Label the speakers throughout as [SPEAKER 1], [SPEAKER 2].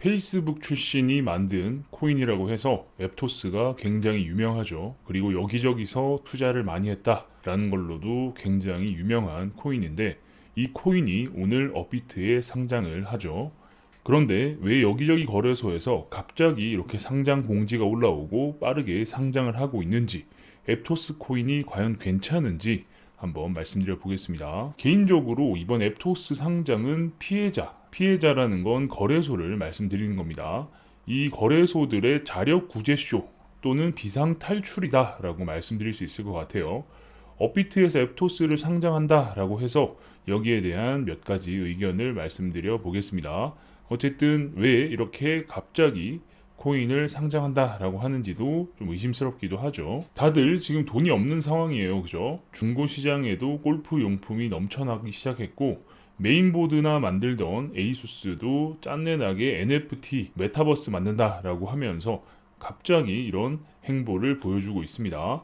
[SPEAKER 1] 페이스북 출신이 만든 코인이라고 해서 앱토스가 굉장히 유명하죠. 그리고 여기저기서 투자를 많이 했다라는 걸로도 굉장히 유명한 코인인데 이 코인이 오늘 업비트에 상장을 하죠. 그런데 왜 여기저기 거래소에서 갑자기 이렇게 상장 공지가 올라오고 빠르게 상장을 하고 있는지, 앱토스 코인이 과연 괜찮은지 한번 말씀드려 보겠습니다. 개인적으로 이번 앱토스 상장은 피해자라는 건 거래소를 말씀드리는 겁니다. 이 거래소들의 자력 구제쇼 또는 비상 탈출이다라고 말씀드릴 수 있을 것 같아요. 업비트에서 앱토스를 상장한다라고 해서 여기에 대한 몇 가지 의견을 말씀드려 보겠습니다. 어쨌든 왜 이렇게 갑자기 코인을 상장한다라고 하는지도 좀 의심스럽기도 하죠. 다들 지금 돈이 없는 상황이에요. 그죠? 중고 시장에도 골프 용품이 넘쳐나기 시작했고 메인보드나 만들던 에이수스도 짠내나게 NFT 메타버스 만든다라고 하면서 갑자기 이런 행보를 보여주고 있습니다.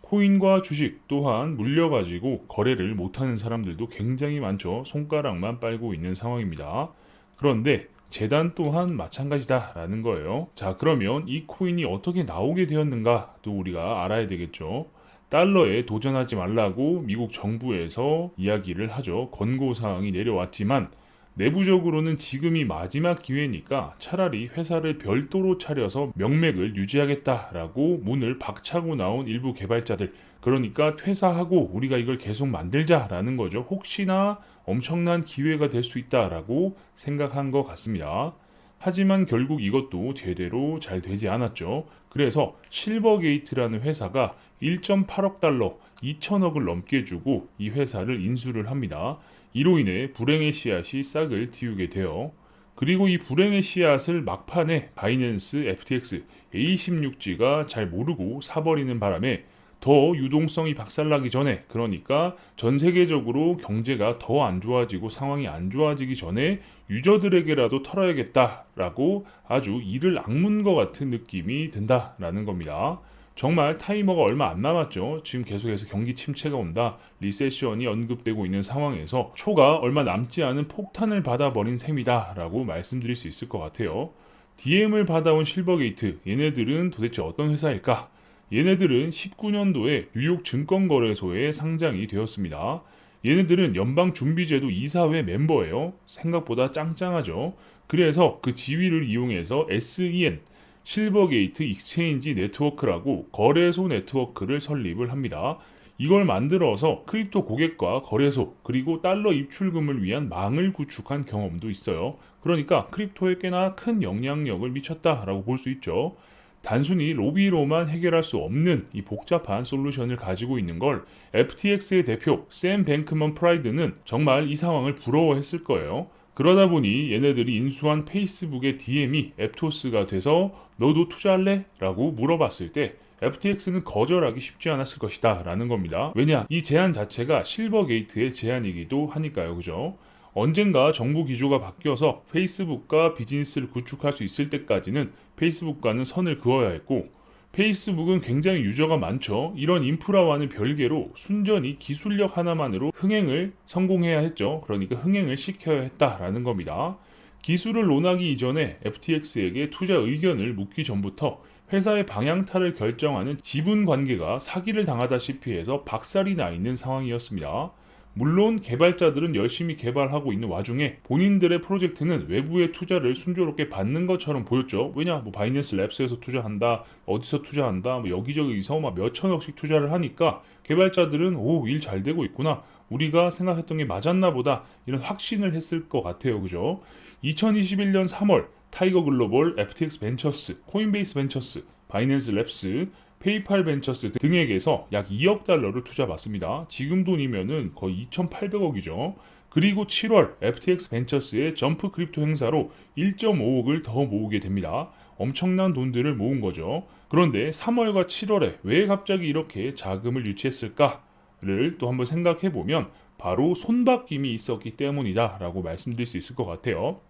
[SPEAKER 1] 코인과 주식 또한 물려가지고 거래를 못하는 사람들도 굉장히 많죠. 손가락만 빨고 있는 상황입니다. 그런데 재단 또한 마찬가지다라는 거예요. 자, 그러면 이 코인이 어떻게 나오게 되었는가도 우리가 알아야 되겠죠. 달러에 도전하지 말라고 미국 정부에서 이야기를 하죠. 권고사항이 내려왔지만 내부적으로는 지금이 마지막 기회니까 차라리 회사를 별도로 차려서 명맥을 유지하겠다라고 문을 박차고 나온 일부 개발자들, 그러니까 퇴사하고 우리가 이걸 계속 만들자라는 거죠. 혹시나 엄청난 기회가 될 수 있다라고 생각한 것 같습니다. 하지만 결국 이것도 제대로 잘 되지 않았죠. 그래서 실버게이트라는 회사가 1.8억 달러, 2천억을 넘게 주고 이 회사를 인수를 합니다. 이로 인해 불행의 씨앗이 싹을 틔우게 돼요. 그리고 이 불행의 씨앗을 막판에 바이낸스, FTX, A16G가 잘 모르고 사버리는 바람에 더 유동성이 박살나기 전에, 그러니까 전 세계적으로 경제가 더 안 좋아지고 상황이 안 좋아지기 전에 유저들에게라도 털어야겠다라고 아주 이를 악문 것 같은 느낌이 든다라는 겁니다. 정말 타이머가 얼마 안 남았죠. 지금 계속해서 경기 침체가 온다, 리세션이 언급되고 있는 상황에서 초가 얼마 남지 않은 폭탄을 받아버린 셈이다라고 말씀드릴 수 있을 것 같아요. DM을 받아온 실버게이트, 얘네들은 도대체 어떤 회사일까? 얘네들은 19년도에 뉴욕 증권거래소에 상장이 되었습니다. 얘네들은 연방준비제도 이사회 멤버예요. 생각보다 짱짱하죠. 그래서 그 지위를 이용해서 SEN, 실버게이트 익스체인지 네트워크라고 거래소 네트워크를 설립을 합니다. 이걸 만들어서 크립토 고객과 거래소 그리고 달러 입출금을 위한 망을 구축한 경험도 있어요. 그러니까 크립토에 꽤나 큰 영향력을 미쳤다라고 볼 수 있죠. 단순히 로비로만 해결할 수 없는 이 복잡한 솔루션을 가지고 있는 걸 FTX의 대표 샘 뱅크먼 프라이드는 정말 이 상황을 부러워했을 거예요. 그러다 보니 얘네들이 인수한 페이스북의 DM이 앱토스가 돼서 너도 투자할래? 라고 물어봤을 때 FTX는 거절하기 쉽지 않았을 것이다 라는 겁니다. 왜냐? 이 제안 자체가 실버게이트의 제안이기도 하니까요. 그죠? 언젠가 정부 기조가 바뀌어서 페이스북과 비즈니스를 구축할 수 있을 때까지는 페이스북과는 선을 그어야 했고, 페이스북은 굉장히 유저가 많죠. 이런 인프라와는 별개로 순전히 기술력 하나만으로 흥행을 성공해야 했죠. 그러니까 흥행을 시켜야 했다라는 겁니다. 기술을 논하기 이전에 FTX에게 투자 의견을 묻기 전부터 회사의 방향타를 결정하는 지분 관계가 사기를 당하다시피 해서 박살이 나 있는 상황이었습니다. 물론 개발자들은 열심히 개발하고 있는 와중에 본인들의 프로젝트는 외부의 투자를 순조롭게 받는 것처럼 보였죠. 왜냐? 뭐 바이낸스 랩스에서 투자한다, 어디서 투자한다, 뭐 여기저기서 막 몇천억씩 투자를 하니까 개발자들은 오, 일 잘 되고 있구나, 우리가 생각했던 게 맞았나 보다, 이런 확신을 했을 것 같아요. 그죠? 2021년 3월 타이거 글로벌, FTX 벤처스, 코인베이스 벤처스, 바이낸스 랩스, 페이팔 벤처스 등에게서 약 2억 달러를 투자받습니다. 지금 돈이면은 거의 2,800억이죠. 그리고 7월 FTX 벤처스의 점프 크립토 행사로 1.5억을 더 모으게 됩니다. 엄청난 돈들을 모은 거죠. 그런데 3월과 7월에 왜 갑자기 이렇게 자금을 유치했을까를 또 한번 생각해 보면 바로 손바뀜이 있었기 때문이다 라고 말씀드릴 수 있을 것 같아요.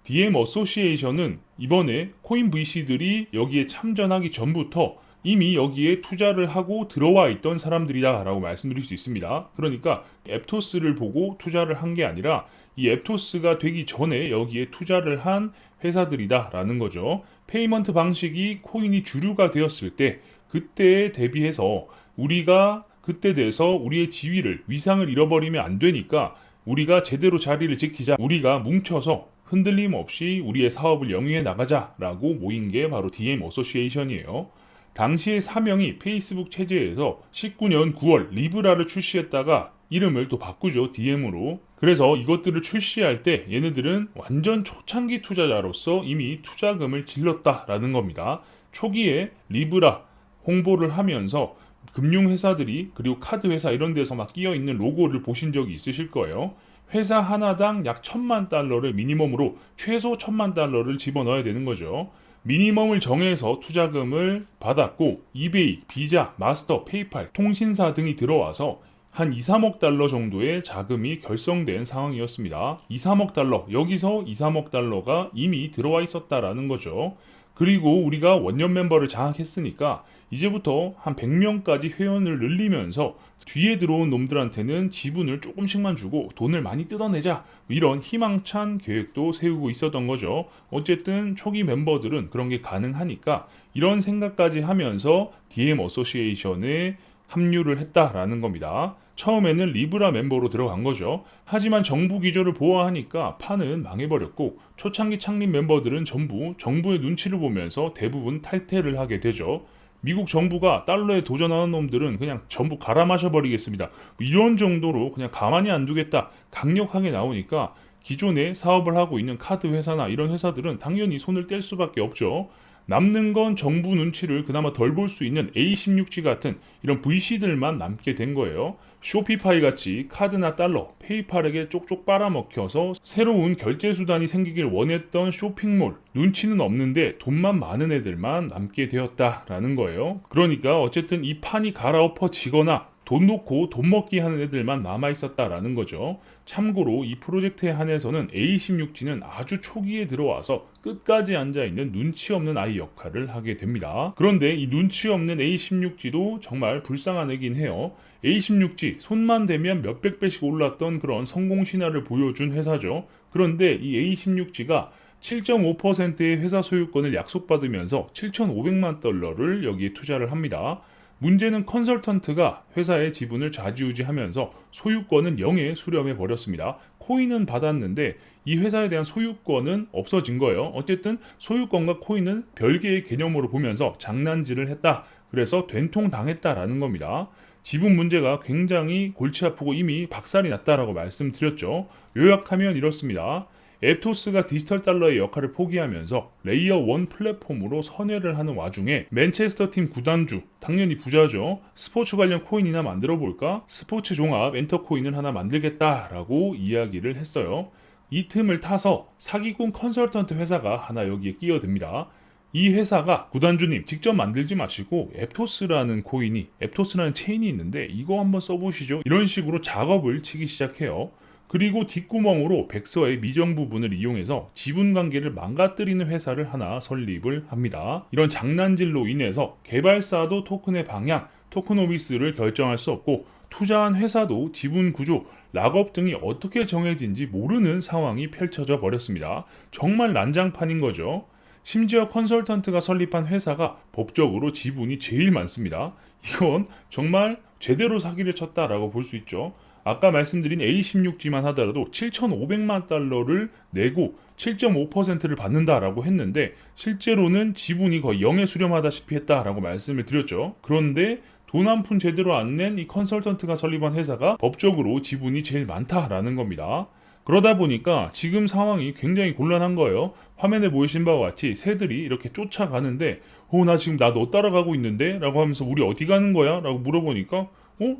[SPEAKER 1] DM 어소시에이션은 이번에 코인 VC들이 여기에 참전하기 전부터 이미 여기에 투자를 하고 들어와 있던 사람들이다 라고 말씀드릴 수 있습니다. 그러니까 앱토스를 보고 투자를 한 게 아니라 이 앱토스가 되기 전에 여기에 투자를 한 회사들이다라는 거죠. 페이먼트 방식이 코인이 주류가 되었을 때 그때에 대비해서 우리가 그때 돼서 우리의 지위를 위상을 잃어버리면 안 되니까 우리가 제대로 자리를 지키자. 우리가 뭉쳐서 흔들림 없이 우리의 사업을 영위해 나가자라고 모인 게 바로 DM 어소시에이션이에요. 당시의 사명이 페이스북 체제에서 19년 9월 리브라를 출시했다가 이름을 또 바꾸죠. DM으로. 그래서 이것들을 출시할 때 얘네들은 완전 초창기 투자자로서 이미 투자금을 질렀다라는 겁니다. 초기에 리브라 홍보를 하면서 금융회사들이 그리고 카드회사 이런 데서 막 끼어있는 로고를 보신 적이 있으실 거예요. 회사 하나당 약 1,000만 달러를 미니멈으로 최소 1,000만 달러를 집어넣어야 되는 거죠. 미니멈을 정해서 투자금을 받았고 이베이, 비자, 마스터, 페이팔, 통신사 등이 들어와서 한 2, 3억 달러 정도의 자금이 결성된 상황이었습니다. 2, 3억 달러, 여기서 2, 3억 달러가 이미 들어와 있었다라는 거죠. 그리고 우리가 원년 멤버를 장악했으니까 이제부터 한 100명까지 회원을 늘리면서 뒤에 들어온 놈들한테는 지분을 조금씩만 주고 돈을 많이 뜯어내자, 이런 희망찬 계획도 세우고 있었던 거죠. 어쨌든 초기 멤버들은 그런 게 가능하니까 이런 생각까지 하면서 DM 어소시에이션에 합류를 했다라는 겁니다. 처음에는 리브라 멤버로 들어간 거죠. 하지만 정부 기조를 보아하니까 판은 망해버렸고 초창기 창립 멤버들은 전부 정부의 눈치를 보면서 대부분 탈퇴를 하게 되죠. 미국 정부가 달러에 도전하는 놈들은 그냥 전부 갈아 마셔버리겠습니다. 이런 정도로 그냥 가만히 안 두겠다 강력하게 나오니까 기존에 사업을 하고 있는 카드 회사나 이런 회사들은 당연히 손을 뗄 수밖에 없죠. 남는 건 정부 눈치를 그나마 덜 볼 수 있는 A16G 같은 이런 VC들만 남게 된 거예요. 쇼피파이 같이 카드나 달러, 페이팔에게 쪽쪽 빨아먹혀서 새로운 결제 수단이 생기길 원했던 쇼핑몰, 눈치는 없는데 돈만 많은 애들만 남게 되었다라는 거예요. 그러니까 어쨌든 이 판이 갈아엎어지거나 돈 놓고 돈 먹기 하는 애들만 남아있었다라는 거죠. 참고로 이 프로젝트에 한해서는 A16G는 아주 초기에 들어와서 끝까지 앉아있는 눈치 없는 아이 역할을 하게 됩니다. 그런데 이 눈치 없는 A16G도 정말 불쌍한 애긴 해요. A16G 손만 대면 몇백 배씩 올랐던 그런 성공 신화를 보여준 회사죠. 그런데 이 A16G가 7.5%의 회사 소유권을 약속받으면서 7,500만 달러를 여기에 투자를 합니다. 문제는 컨설턴트가 회사의 지분을 좌지우지하면서 소유권은 0에 수렴해 버렸습니다. 코인은 받았는데 이 회사에 대한 소유권은 없어진 거예요. 어쨌든 소유권과 코인은 별개의 개념으로 보면서 장난질을 했다. 그래서 된통당했다라는 겁니다. 지분 문제가 굉장히 골치 아프고 이미 박살이 났다라고 말씀드렸죠. 요약하면 이렇습니다. 앱토스가 디지털 달러의 역할을 포기하면서 레이어 1 플랫폼으로 선회를 하는 와중에 맨체스터 팀 구단주, 당연히 부자죠. 스포츠 관련 코인이나 만들어 볼까? 스포츠 종합 엔터코인을 하나 만들겠다라고 이야기를 했어요. 이 틈을 타서 사기꾼 컨설턴트 회사가 하나 여기에 끼어듭니다. 이 회사가 구단주님 직접 만들지 마시고 앱토스라는 코인이, 앱토스라는 체인이 있는데 이거 한번 써보시죠. 이런 식으로 작업을 치기 시작해요. 그리고 뒷구멍으로 백서의 미정 부분을 이용해서 지분 관계를 망가뜨리는 회사를 하나 설립을 합니다. 이런 장난질로 인해서 개발사도 토큰의 방향, 토크노미스를 결정할 수 없고 투자한 회사도 지분 구조, 락업 등이 어떻게 정해진지 모르는 상황이 펼쳐져 버렸습니다. 정말 난장판인 거죠. 심지어 컨설턴트가 설립한 회사가 법적으로 지분이 제일 많습니다. 이건 정말 제대로 사기를 쳤다라고 볼 수 있죠. 아까 말씀드린 A16G만 하더라도 7,500만 달러를 내고 7.5%를 받는다라고 했는데 실제로는 지분이 거의 0에 수렴하다시피 했다라고 말씀을 드렸죠. 그런데 돈 한 푼 제대로 안 낸 이 컨설턴트가 설립한 회사가 법적으로 지분이 제일 많다라는 겁니다. 그러다 보니까 지금 상황이 굉장히 곤란한 거예요. 화면에 보이신 바와 같이 새들이 이렇게 쫓아가는데 나 지금 나 너 따라가고 있는데? 라고 하면서 우리 어디 가는 거야? 라고 물어보니까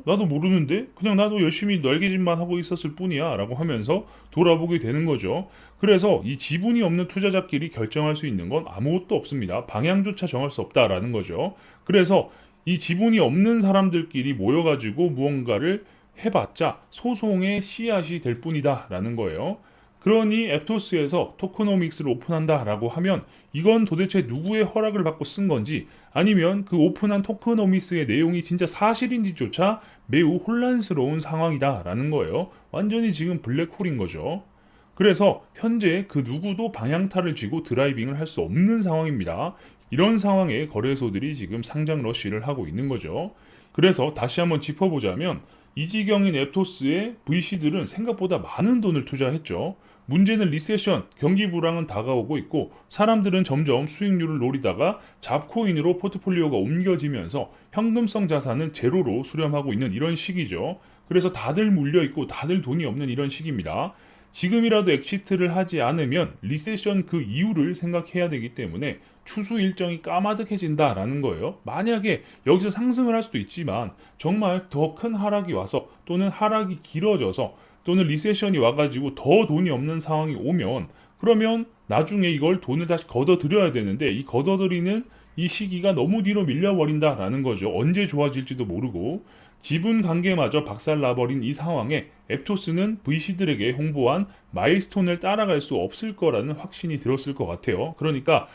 [SPEAKER 1] 나도 모르는데? 그냥 나도 열심히 날개짓만 하고 있었을 뿐이야 라고 하면서 돌아보게 되는 거죠. 그래서 이 지분이 없는 투자자끼리 결정할 수 있는 건 아무것도 없습니다. 방향조차 정할 수 없다라는 거죠. 그래서 이 지분이 없는 사람들끼리 모여가지고 무언가를 해봤자 소송의 씨앗이 될 뿐이다 라는 거예요. 그러니 앱토스에서 토크노믹스를 오픈한다 라고 하면 이건 도대체 누구의 허락을 받고 쓴 건지, 아니면 그 오픈한 토크노믹스의 내용이 진짜 사실인지조차 매우 혼란스러운 상황이다 라는 거예요. 완전히 지금 블랙홀인 거죠. 그래서 현재 그 누구도 방향타를 쥐고 드라이빙을 할 수 없는 상황입니다. 이런 상황에 거래소들이 지금 상장 러쉬를 하고 있는 거죠. 그래서 다시 한번 짚어보자면 이지경인 앱토스의 VC들은 생각보다 많은 돈을 투자했죠. 문제는 리세션, 경기 불황은 다가오고 있고 사람들은 점점 수익률을 노리다가 잡코인으로 포트폴리오가 옮겨지면서 현금성 자산은 제로로 수렴하고 있는 이런 시기죠. 그래서 다들 물려있고 다들 돈이 없는 이런 시기입니다. 지금이라도 엑시트를 하지 않으면 리세션 그 이유를 생각해야 되기 때문에 추수 일정이 까마득해진다라는 거예요. 만약에 여기서 상승을 할 수도 있지만 정말 더 큰 하락이 와서 또는 하락이 길어져서 또는 리세션이 와가지고 더 돈이 없는 상황이 오면 그러면 나중에 이걸 돈을 다시 걷어들여야 되는데 이 걷어들이는 이 시기가 너무 뒤로 밀려버린다라는 거죠. 언제 좋아질지도 모르고 지분 관계마저 박살나버린 이 상황에 앱토스는 VC들에게 홍보한 마일스톤을 따라갈 수 없을 거라는 확신이 들었을 것 같아요. 그러니까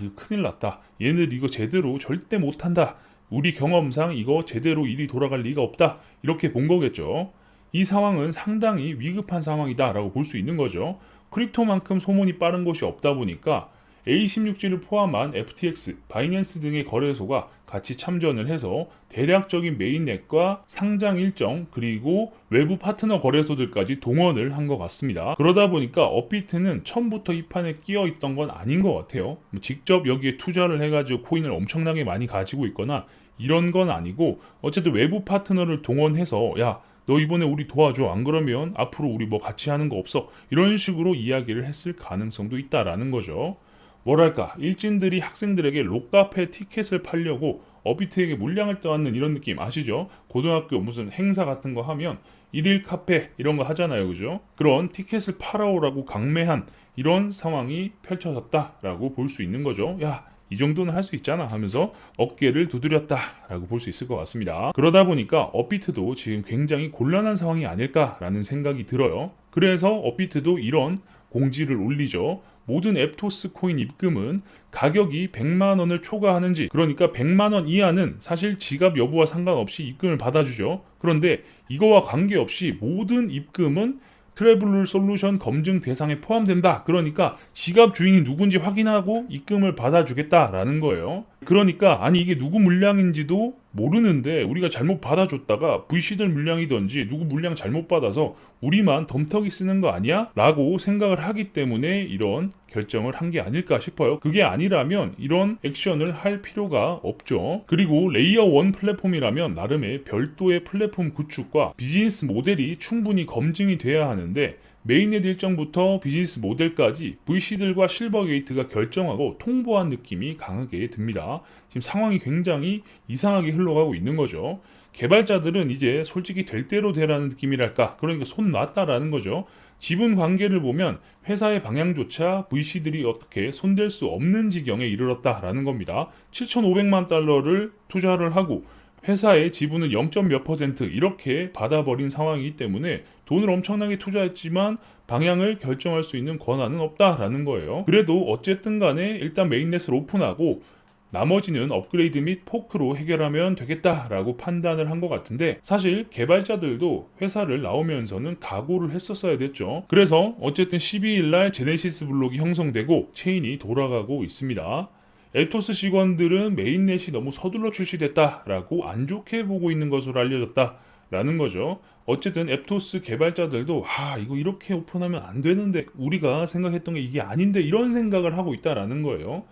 [SPEAKER 1] 이거 큰일 났다. 얘들 이거 제대로 절대 못한다. 우리 경험상 이거 제대로 일이 돌아갈 리가 없다. 이렇게 본 거겠죠. 이 상황은 상당히 위급한 상황이다라고 볼 수 있는 거죠. 크립토만큼 소문이 빠른 곳이 없다 보니까 A16G를 포함한 FTX, 바이낸스 등의 거래소가 같이 참전을 해서 대략적인 메인넷과 상장 일정 그리고 외부 파트너 거래소들까지 동원을 한 것 같습니다. 그러다 보니까 업비트는 처음부터 이 판에 끼어 있던 건 아닌 것 같아요. 직접 여기에 투자를 해가지고 코인을 엄청나게 많이 가지고 있거나 이런 건 아니고 어쨌든 외부 파트너를 동원해서 야, 너 이번에 우리 도와줘. 안 그러면 앞으로 우리 뭐 같이 하는 거 없어. 이런 식으로 이야기를 했을 가능성도 있다라는 거죠. 뭐랄까 일진들이 학생들에게 록카페 티켓을 팔려고 업비트에게 물량을 떠안는 이런 느낌 아시죠? 고등학교 무슨 행사 같은 거 하면 일일 카페 이런 거 하잖아요. 그죠? 그런 티켓을 팔아오라고 강매한 이런 상황이 펼쳐졌다라고 볼 수 있는 거죠. 야, 이 정도는 할 수 있잖아 하면서 어깨를 두드렸다라고 볼 수 있을 것 같습니다. 그러다 보니까 업비트도 지금 굉장히 곤란한 상황이 아닐까라는 생각이 들어요. 그래서 업비트도 이런 공지를 올리죠. 모든 앱토스 코인 입금은 가격이 100만 원을 초과하는지 그러니까 100만 원 이하는 사실 지갑 여부와 상관없이 입금을 받아주죠. 그런데 이거와 관계없이 모든 입금은 트래블룰 솔루션 검증 대상에 포함된다. 그러니까 지갑 주인이 누군지 확인하고 입금을 받아주겠다라는 거예요. 그러니까 아니 이게 누구 물량인지도 모르는데 우리가 잘못 받아줬다가 VC들 물량이든지 누구 물량 잘못 받아서 우리만 덤터기 쓰는 거 아니야? 라고 생각을 하기 때문에 이런 결정을 한 게 아닐까 싶어요. 그게 아니라면 이런 액션을 할 필요가 없죠. 그리고 레이어 1 플랫폼이라면 나름의 별도의 플랫폼 구축과 비즈니스 모델이 충분히 검증이 돼야 하는데 메인넷 일정부터 비즈니스 모델까지 VC들과 실버게이트가 결정하고 통보한 느낌이 강하게 듭니다. 지금 상황이 굉장히 이상하게 흘러가고 있는 거죠. 개발자들은 이제 솔직히 될 대로 되라는 느낌이랄까, 그러니까 손 놨다라는 거죠. 지분 관계를 보면 회사의 방향조차 VC들이 어떻게 손댈 수 없는 지경에 이르렀다라는 겁니다. 7,500만 달러를 투자를 하고 회사의 지분은 0. 몇 % 이렇게 받아버린 상황이기 때문에 돈을 엄청나게 투자했지만 방향을 결정할 수 있는 권한은 없다라는 거예요. 그래도 어쨌든 간에 일단 메인넷을 오픈하고 나머지는 업그레이드 및 포크로 해결하면 되겠다라고 판단을 한 것 같은데 사실 개발자들도 회사를 나오면서는 각오를 했었어야 됐죠. 그래서 어쨌든 12일날 제네시스 블록이 형성되고 체인이 돌아가고 있습니다. 앱토스 직원들은 메인넷이 너무 서둘러 출시됐다라고 안 좋게 보고 있는 것으로 알려졌다라는 거죠. 어쨌든 앱토스 개발자들도 이거 이렇게 오픈하면 안 되는데 우리가 생각했던 게 이게 아닌데 이런 생각을 하고 있다라는 거예요.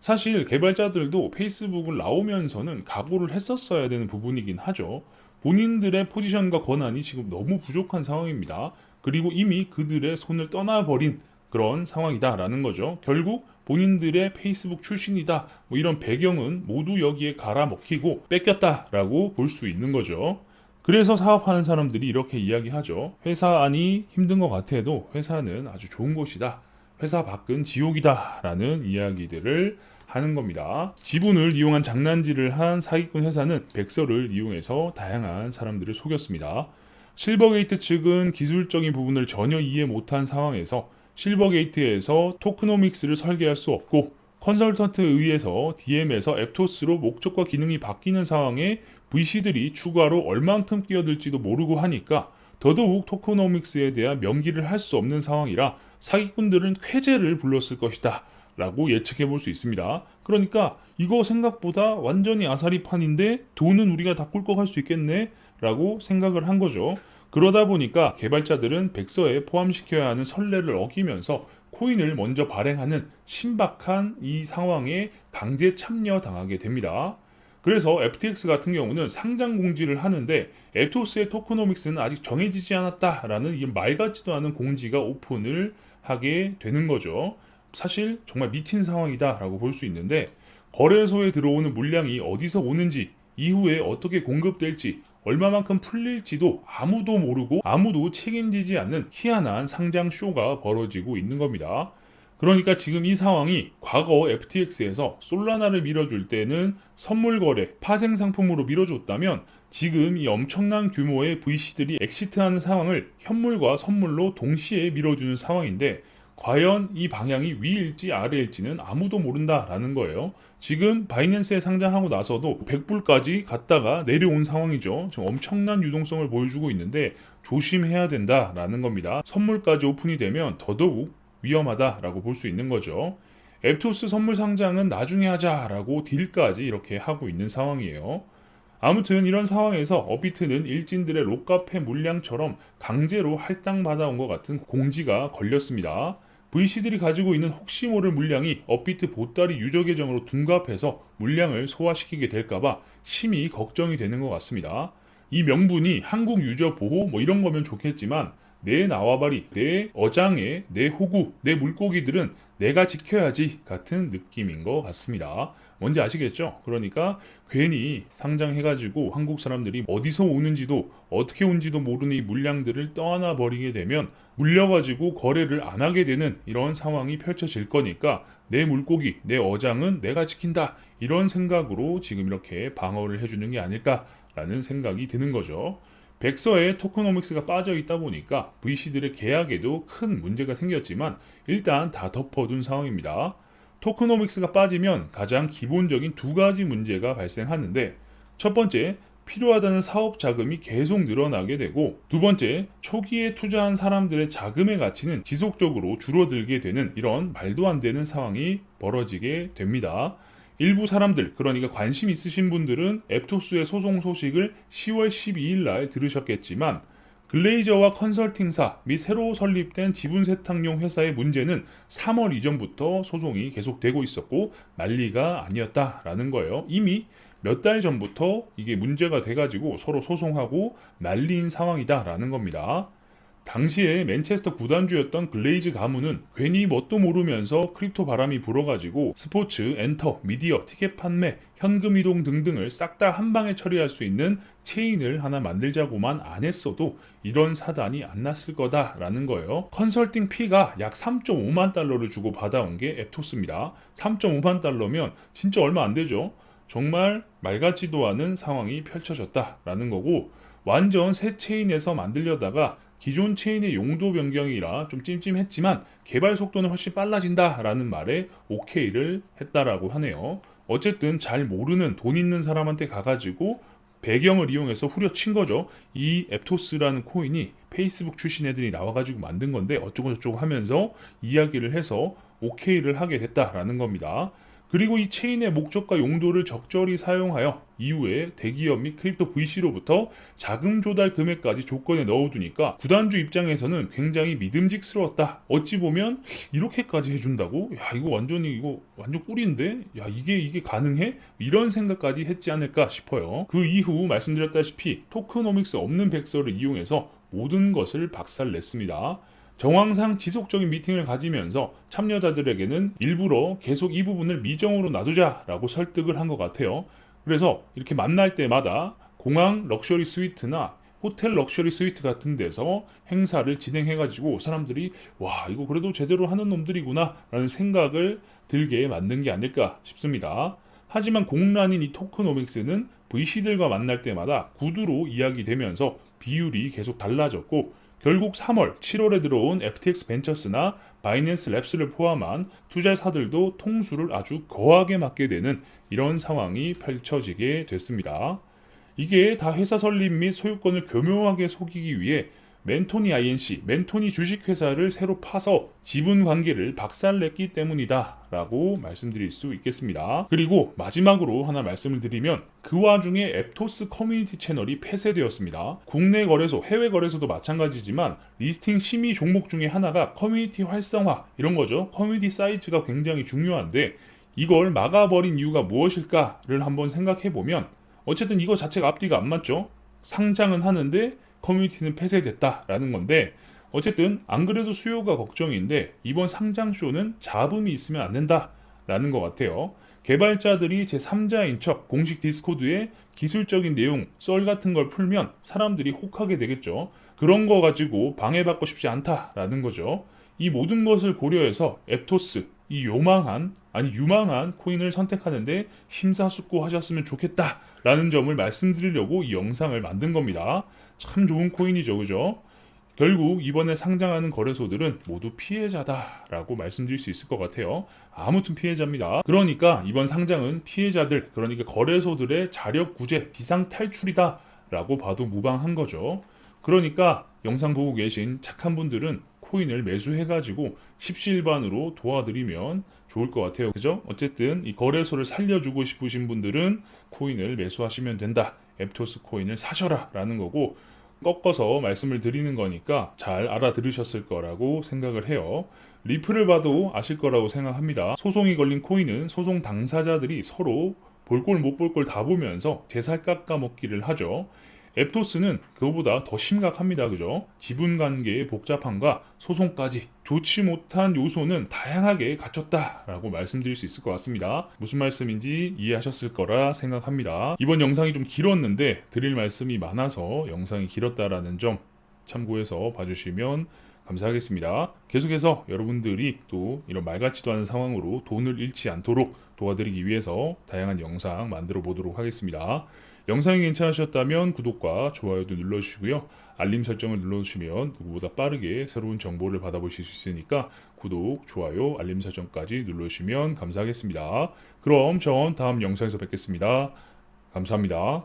[SPEAKER 1] 사실 개발자들도 페이스북을 나오면서는 각오를 했었어야 되는 부분이긴 하죠. 본인들의 포지션과 권한이 지금 너무 부족한 상황입니다. 그리고 이미 그들의 손을 떠나버린 그런 상황이다라는 거죠. 결국 본인들의 페이스북 출신이다 뭐 이런 배경은 모두 여기에 갈아먹히고 뺏겼다라고 볼 수 있는 거죠. 그래서 사업하는 사람들이 이렇게 이야기하죠. 회사 안이 힘든 것 같아도 회사는 아주 좋은 곳이다. 회사 밖은 지옥이다 라는 이야기들을 하는 겁니다. 지분을 이용한 장난질을 한 사기꾼 회사는 백서를 이용해서 다양한 사람들을 속였습니다. 실버게이트 측은 기술적인 부분을 전혀 이해 못한 상황에서 실버게이트에서 토크노믹스를 설계할 수 없고 컨설턴트에 의해서 DM에서 앱토스로 목적과 기능이 바뀌는 상황에 VC들이 추가로 얼만큼 끼어들지도 모르고 하니까 더더욱 토크노믹스에 대한 명기를 할 수 없는 상황이라 사기꾼들은 쾌재를 불렀을 것이다 라고 예측해 볼 수 있습니다. 그러니까 이거 생각보다 완전히 아사리판인데 돈은 우리가 다 꿀꺽할 수 있겠네 라고 생각을 한 거죠. 그러다 보니까 개발자들은 백서에 포함시켜야 하는 선례를 어기면서 코인을 먼저 발행하는 신박한 이 상황에 강제 참여당하게 됩니다. 그래서 FTX 같은 경우는 상장 공지를 하는데 에토스의 토크노믹스는 아직 정해지지 않았다라는 이 말 같지도 않은 공지가 오픈을 하게 되는 거죠. 사실 정말 미친 상황이다라고 볼 수 있는데 거래소에 들어오는 물량이 어디서 오는지 이후에 어떻게 공급될지 얼마만큼 풀릴지도 아무도 모르고 아무도 책임지지 않는 희한한 상장 쇼가 벌어지고 있는 겁니다. 그러니까 지금 이 상황이 과거 FTX에서 솔라나를 밀어줄 때는 선물 거래, 파생 상품으로 밀어줬다면 지금 이 엄청난 규모의 VC들이 엑시트하는 상황을 현물과 선물로 동시에 밀어주는 상황인데 과연 이 방향이 위일지 아래일지는 아무도 모른다라는 거예요. 지금 바이낸스에 상장하고 나서도 100불까지 갔다가 내려온 상황이죠. 지금 엄청난 유동성을 보여주고 있는데 조심해야 된다라는 겁니다. 선물까지 오픈이 되면 더더욱 위험하다라고 볼 수 있는 거죠. 앱토스 선물 상장은 나중에 하자라고 딜까지 이렇게 하고 있는 상황이에요. 아무튼 이런 상황에서 업비트는 일진들의 록카페 물량처럼 강제로 할당받아온 것 같은 공지가 걸렸습니다. VC들이 가지고 있는 혹시 모를 물량이 업비트 보따리 유저 계정으로 둔갑해서 물량을 소화시키게 될까봐 심히 걱정이 되는 것 같습니다. 이 명분이 한국 유저 보호 뭐 이런 거면 좋겠지만 내 나와바리, 내 어장에, 내 호구, 내 물고기들은 내가 지켜야지 같은 느낌인 것 같습니다. 뭔지 아시겠죠? 그러니까 괜히 상장해가지고 한국 사람들이 어디서 오는지도 어떻게 온지도 모르는 이 물량들을 떠안아 버리게 되면 물려가지고 거래를 안 하게 되는 이런 상황이 펼쳐질 거니까 내 물고기, 내 어장은 내가 지킨다 이런 생각으로 지금 이렇게 방어를 해주는 게 아닐까라는 생각이 드는 거죠. 백서에 토크노믹스가 빠져 있다 보니까 VC들의 계약에도 큰 문제가 생겼지만 일단 다 덮어둔 상황입니다. 토크노믹스가 빠지면 가장 기본적인 두 가지 문제가 발생하는데 첫 번째, 필요하다는 사업 자금이 계속 늘어나게 되고 두 번째, 초기에 투자한 사람들의 자금의 가치는 지속적으로 줄어들게 되는 이런 말도 안 되는 상황이 벌어지게 됩니다. 일부 사람들, 그러니까 관심 있으신 분들은 앱토스의 소송 소식을 10월 12일 날 들으셨겠지만 글레이저와 컨설팅사 및 새로 설립된 지분 세탁용 회사의 문제는 3월 이전부터 소송이 계속되고 있었고 난리가 아니었다라는 거예요. 이미 몇 달 전부터 이게 문제가 돼가지고 서로 소송하고 난리인 상황이다라는 겁니다. 당시에 맨체스터 구단주였던 글레이즈 가문은 괜히 뭣도 모르면서 크립토 바람이 불어가지고 스포츠, 엔터, 미디어, 티켓 판매, 현금 이동 등등을 싹 다 한 방에 처리할 수 있는 체인을 하나 만들자고만 안 했어도 이런 사단이 안 났을 거다라는 거예요. 컨설팅 피가 약 3.5만 달러를 주고 받아온 게 앱토스입니다. 3.5만 달러면 진짜 얼마 안 되죠. 정말 말 같지도 않은 상황이 펼쳐졌다라는 거고 완전 새 체인에서 만들려다가 기존 체인의 용도 변경이라 좀 찜찜했지만 개발 속도는 훨씬 빨라진다라는 말에 오케이를 했다라고 하네요. 어쨌든 잘 모르는 돈 있는 사람한테 가가지고 배경을 이용해서 후려친 거죠. 이 앱토스라는 코인이 페이스북 출신 애들이 나와가지고 만든 건데 어쩌고 저쩌고 하면서 이야기를 해서 오케이를 하게 됐다라는 겁니다. 그리고 이 체인의 목적과 용도를 적절히 사용하여 이후에 대기업 및 크립토 VC로부터 자금 조달 금액까지 조건에 넣어두니까 구단주 입장에서는 굉장히 믿음직스러웠다. 어찌 보면 이렇게까지 해준다고? 야 이거 완전 꿀인데? 야 이게 가능해? 이런 생각까지 했지 않을까 싶어요. 그 이후 말씀드렸다시피 토크노믹스 없는 백서를 이용해서 모든 것을 박살냈습니다. 정황상 지속적인 미팅을 가지면서 참여자들에게는 일부러 계속 이 부분을 미정으로 놔두자라고 설득을 한 것 같아요. 그래서 이렇게 만날 때마다 공항 럭셔리 스위트나 호텔 럭셔리 스위트 같은 데서 행사를 진행해가지고 사람들이 와 이거 그래도 제대로 하는 놈들이구나 라는 생각을 들게 만든 게 아닐까 싶습니다. 하지만 공란인 이 토크노믹스는 VC들과 만날 때마다 구두로 이야기되면서 비율이 계속 달라졌고 결국 3월, 7월에 들어온 FTX 벤처스나 바이낸스 랩스를 포함한 투자사들도 통수를 아주 거하게 맞게 되는 이런 상황이 펼쳐지게 됐습니다. 이게 다 회사 설립 및 소유권을 교묘하게 속이기 위해 멘토니 INC, 멘토니 주식회사를 새로 파서 지분 관계를 박살냈기 때문이다 라고 말씀드릴 수 있겠습니다. 그리고 마지막으로 하나 말씀을 드리면 그 와중에 앱토스 커뮤니티 채널이 폐쇄되었습니다. 국내 거래소, 해외 거래소도 마찬가지지만 리스팅 심의 종목 중에 하나가 커뮤니티 활성화 이런 거죠. 커뮤니티 사이트가 굉장히 중요한데 이걸 막아버린 이유가 무엇일까를 한번 생각해보면 어쨌든 이거 자체가 앞뒤가 안 맞죠. 상장은 하는데 커뮤니티는 폐쇄됐다라는 건데 어쨌든 안 그래도 수요가 걱정인데 이번 상장쇼는 잡음이 있으면 안 된다라는 것 같아요. 개발자들이 제3자인 척 공식 디스코드에 기술적인 내용, 썰 같은 걸 풀면 사람들이 혹하게 되겠죠. 그런 거 가지고 방해받고 싶지 않다라는 거죠. 이 모든 것을 고려해서 앱토스, 이 유망한 코인을 선택하는데 심사숙고하셨으면 좋겠다라는 점을 말씀드리려고 이 영상을 만든 겁니다. 참 좋은 코인이죠, 그죠? 결국 이번에 상장하는 거래소들은 모두 피해자다라고 말씀드릴 수 있을 것 같아요. 아무튼 피해자입니다. 그러니까 이번 상장은 피해자들, 그러니까 거래소들의 자력 구제, 비상 탈출이다라고 봐도 무방한 거죠. 그러니까 영상 보고 계신 착한 분들은 코인을 매수해가지고 십시일반으로 도와드리면 좋을 것 같아요. 그죠? 어쨌든 이 거래소를 살려주고 싶으신 분들은 코인을 매수하시면 된다. 앱토스 코인을 사셔라 라는 거고 꺾어서 말씀을 드리는 거니까 잘 알아들으셨을 거라고 생각을 해요. 리플을 봐도 아실 거라고 생각합니다. 소송이 걸린 코인은 소송 당사자들이 서로 볼 꼴 못 볼 꼴 다 보면서 제살 깎아먹기를 하죠. 앱토스는 그거보다 더 심각합니다. 그죠? 지분 관계의 복잡함과 소송까지 좋지 못한 요소는 다양하게 갖췄다라고 말씀드릴 수 있을 것 같습니다. 무슨 말씀인지 이해하셨을 거라 생각합니다. 이번 영상이 좀 길었는데 드릴 말씀이 많아서 영상이 길었다라는 점 참고해서 봐주시면 감사하겠습니다. 계속해서 여러분들이 또 이런 말 같지도 않은 상황으로 돈을 잃지 않도록 도와드리기 위해서 다양한 영상 만들어 보도록 하겠습니다. 영상이 괜찮으셨다면 구독과 좋아요도 눌러주시고요. 알림 설정을 눌러주시면 누구보다 빠르게 새로운 정보를 받아보실 수 있으니까 구독, 좋아요, 알림 설정까지 눌러주시면 감사하겠습니다. 그럼 전 다음 영상에서 뵙겠습니다. 감사합니다.